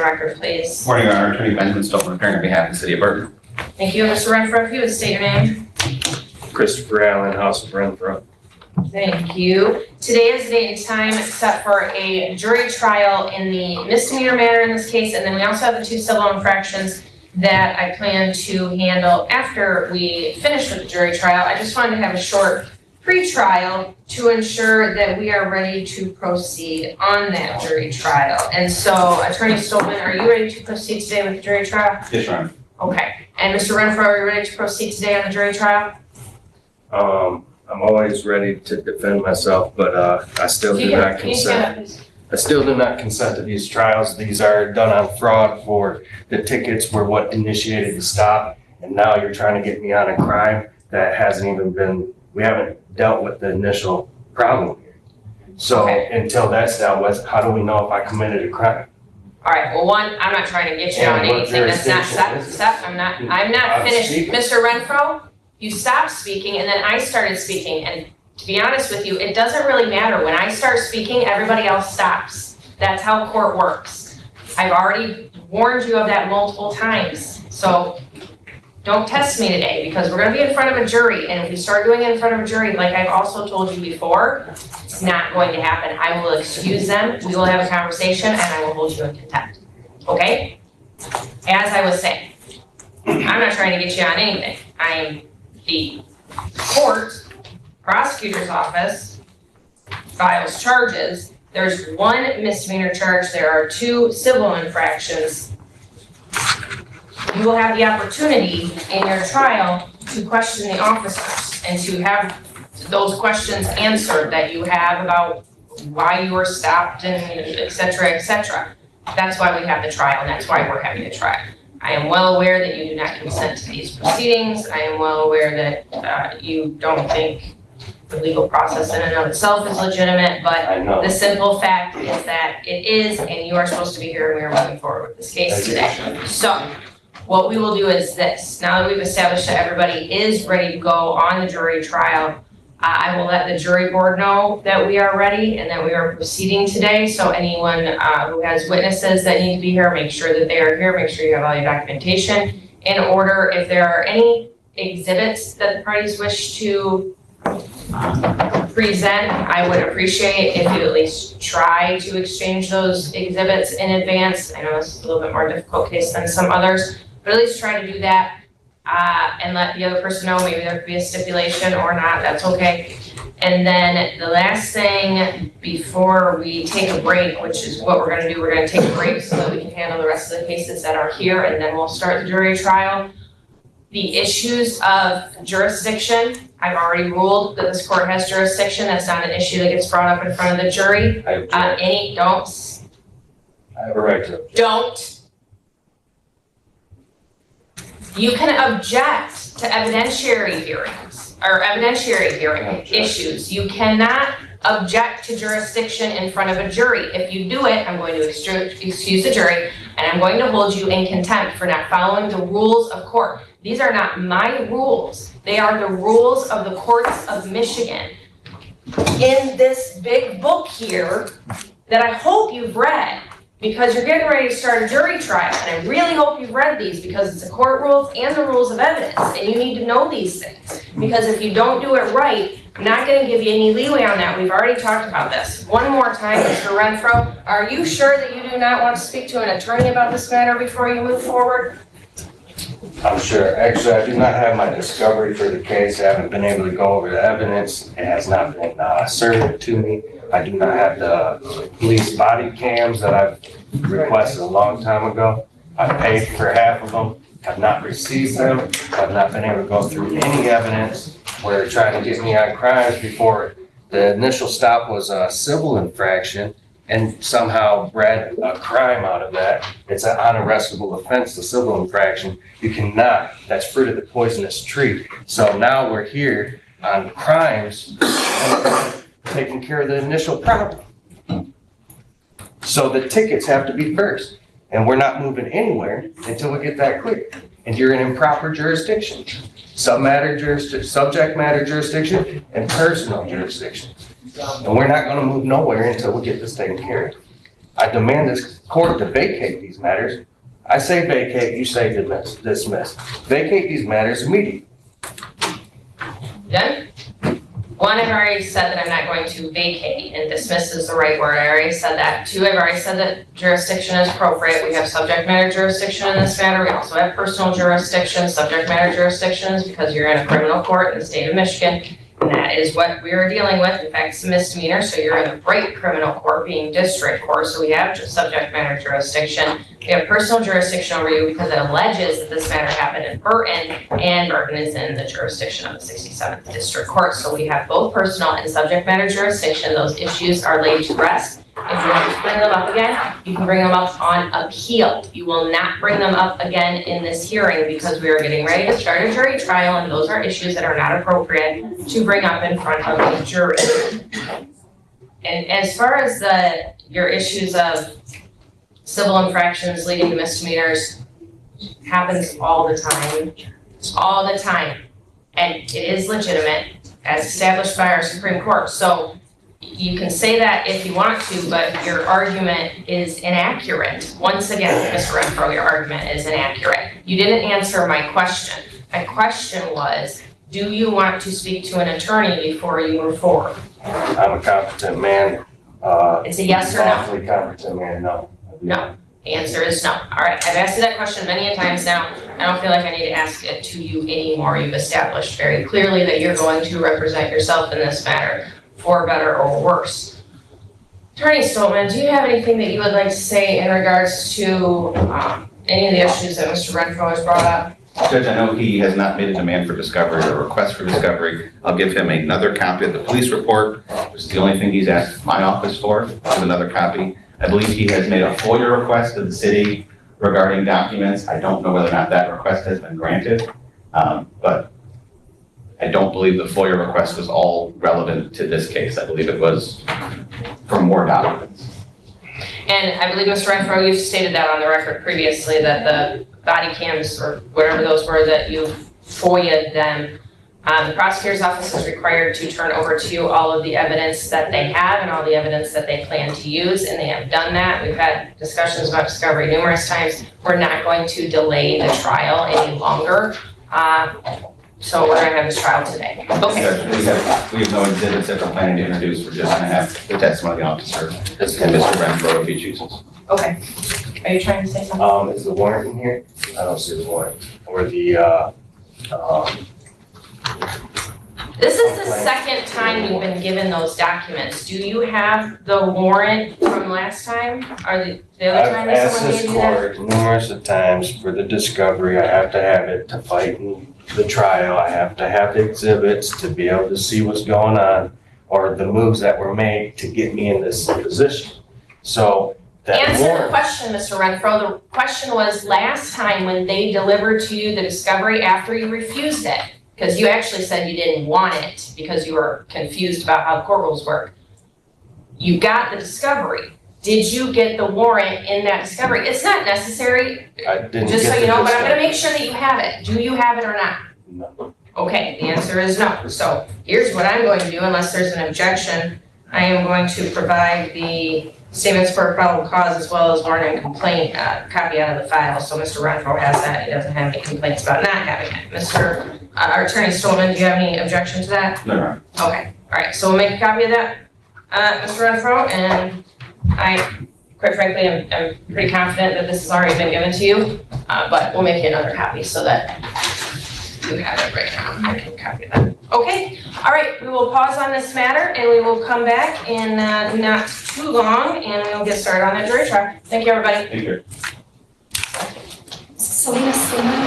the record, please. Morning, Your Honor. Attorney Benjamin Stolpen, appearing on behalf of the city of Burton. Thank you. Mr. Renfro, if you would state your name. Christopher Allen, House of Renfro. Thank you. Today is the date and time set for a jury trial in the misdemeanor matter in this case, and then we also have the 2 civil infractions that I plan to handle after we finish with the jury trial. I just wanted to have a short pre-trial to ensure that we are ready to proceed on that jury trial. And so, Attorney Stolpen, are you ready to proceed today with the jury trial? Yes, Your Honor. Okay. And Mr. Renfro, are you ready to proceed today on the jury trial? I'm always ready to defend myself, but I still do not consent. I still do not consent to these trials. These are done on fraud for the tickets were what initiated the stop. And now you're trying to get me on a crime that hasn't even been, we haven't dealt with the initial problem here. So until that's dealt with, how do we know if I committed a crime? All right, well, one, I'm not trying to get you on anything that's not set, I'm not finished. Mr. Renfro, you stopped speaking and then I started speaking, and to be honest with you, it doesn't really matter. When I start speaking, everybody else stops. That's how court works. I've already warned you of that multiple times, so don't test me today, because we're gonna be in front of a jury, and if we start doing it in front of a jury, like I've also told you before, it's not going to happen. I will excuse them, we will have a conversation, and I will hold you in contempt, okay? As I was saying, I'm not trying to get you on anything. I'm the court, prosecutor's office, files charges. There's 1 misdemeanor charge, there are 2 civil infractions. You will have the opportunity in your trial to question the officers and to have those questions answered that you have about why you were stopped and et cetera, et cetera. That's why we have the trial, and that's why we're having the trial. I am well aware that you do not consent to these proceedings. I am well aware that you don't think the legal process in and of itself is legitimate, but the simple fact is that it is, and you are supposed to be here, and we are moving forward with this case today. So, what we will do is this. Now that we've established that everybody is ready to go on the jury trial, I will let the jury board know that we are ready and that we are proceeding today. So anyone who has witnesses that need to be here, make sure that they are here. Make sure you have all your documentation in order. If there are any exhibits that the parties wish to present, I would appreciate if you at least try to exchange those exhibits in advance. I know this is a little bit more difficult case than some others, but at least try to do that. And let the other person know, maybe there could be a stipulation or not, that's okay. And then the last thing before we take a break, which is what we're gonna do, we're gonna take a break so that we can handle the rest of the cases that are here, and then we'll start the jury trial. The issues of jurisdiction, I've already ruled that this court has jurisdiction. That's not an issue that gets brought up in front of the jury. I have a right to. Don't. You can object to evidentiary hearings or evidentiary hearing issues. You cannot object to jurisdiction in front of a jury. If you do it, I'm going to excuse the jury, and I'm going to hold you in contempt for not following the rules of court. These are not my rules. They are the rules of the courts of Michigan. In this big book here that I hope you've read, because you're getting ready to start a jury trial, and I really hope you've read these because it's the court rules and the rules of evidence, and you need to know these things. Because if you don't do it right, I'm not gonna give you any leeway on that. We've already talked about this. One more time, Mr. Renfro, are you sure that you do not want to speak to an attorney about this matter before you move forward? I'm sure. Actually, I do not have my discovery for the case. I haven't been able to go over the evidence. It has not been served to me. I do not have the police body cams that I've requested a long time ago. I paid for half of them, have not received them, have not been able to go through any evidence where they're trying to get me on crimes before the initial stop was a civil infraction and somehow bred a crime out of that. It's an unarrestable offense, the civil infraction. You cannot, that's fruit of the poisonous tree. So now we're here on crimes taking care of the initial problem. So the tickets have to be first, and we're not moving anywhere until we get that clear. And you're in improper jurisdiction, subject matter jurisdiction, and personal jurisdiction. And we're not gonna move nowhere until we get this taken care of. I demand this court to vacate these matters. I say vacate, you say dismiss. Vacate these matters immediately. Done? One, I've already said that I'm not going to vacate, and dismiss is the right word, I already said that. Two, I've already said that jurisdiction is appropriate, we have subject matter jurisdiction in this matter, we also have personal jurisdiction, subject matter jurisdictions, because you're in a criminal court in the state of Michigan, and that is what we are dealing with. In fact, it's a misdemeanor, so you're in the right criminal court, being district court, so we have subject matter jurisdiction. We have personal jurisdiction over you because it alleges that this matter happened in Burton, and Burton is in the jurisdiction of the 67th District Court. So we have both personal and subject matter jurisdiction. Those issues are laid to rest. If you want to bring them up again, you can bring them up on appeal. You will not bring them up again in this hearing because we are getting ready to start a jury trial, and those are issues that are not appropriate to bring up in front of the jury. And as far as your issues of civil infractions leading to misdemeanors, happens all the time, and it is legitimate as established by our Supreme Court. So you can say that if you want to, but your argument is inaccurate. Once again, Mr. Renfro, your argument is inaccurate. You didn't answer my question. My question was, do you want to speak to an attorney before you move forward? I'm a competent man. It's a yes or no? Lawfully competent man, no. No. The answer is no. All right, I've asked you that question many a times now. I don't feel like I need to ask it to you anymore. You've established very clearly that you're going to represent yourself in this matter, for better or worse. Attorney Stoltman, do you have anything that you would like to say in regards to any of the issues that Mr. Renfro has brought up? Judge, I know he has not made a demand for discovery or request for discovery. I'll give him another copy of the police report, which is the only thing he's asked my office for, another copy. I believe he has made a FOIA request to the city regarding documents. I don't know whether or not that request has been granted, but I don't believe the FOIA request was all relevant to this case. I believe it was for more documents. And I believe, Mr. Renfro, you've stated that on the record previously, that the body cams or whatever those were that you FOIA'd them. The prosecutor's office is required to turn over to you all of the evidence that they have and all the evidence that they plan to use, and they have done that. We've had discussions about discovery numerous times. We're not going to delay the trial any longer. So we're gonna have this trial today. Okay. We have no exhibits that we're planning to introduce. We're just gonna have the testimony of the officer and Mr. Renfro if he chooses. Okay. Are you trying to say something? Is the warrant in here? I don't see the warrant. Or the, This is the second time you've been given those documents. Do you have the warrant from last time? Or the other time that someone gave you that? I've asked this court numerous of times for the discovery. I have to have it to fight in the trial. I have to have the exhibits to be able to see what's going on or the moves that were made to get me in this position. So that Answer the warrant, question, Mr. Renfro. The question was last time when they delivered to you the discovery after you refused it. Because you actually said you didn't want it because you were confused about how the court rules work. You got the discovery. Did you get the warrant in that discovery? It's not necessary, I didn't just so get you the know, but I'm gonna discovery. make sure that you have it. Do you have it or not? No. Okay, the answer is no. So here's what I'm going to do, unless there's an objection. I am going to provide the statements for probable cause as well as warrant and complaint copy out of the file. So Mr. Renfro has that. He doesn't have any complaints about not having it. Our Attorney Stoltman, do you have any objection to that? No. Okay, all right, so we'll make a copy of that, Mr. Renfro, and I, quite frankly, I'm pretty confident that this has already been given to you, but we'll make you another copy so that you have it right now. I can copy that. Okay, all right, we will pause on this matter and we will come back in not too long and we'll get started on that jury trial. Thank you, everybody. Thank you. Selena Spooner.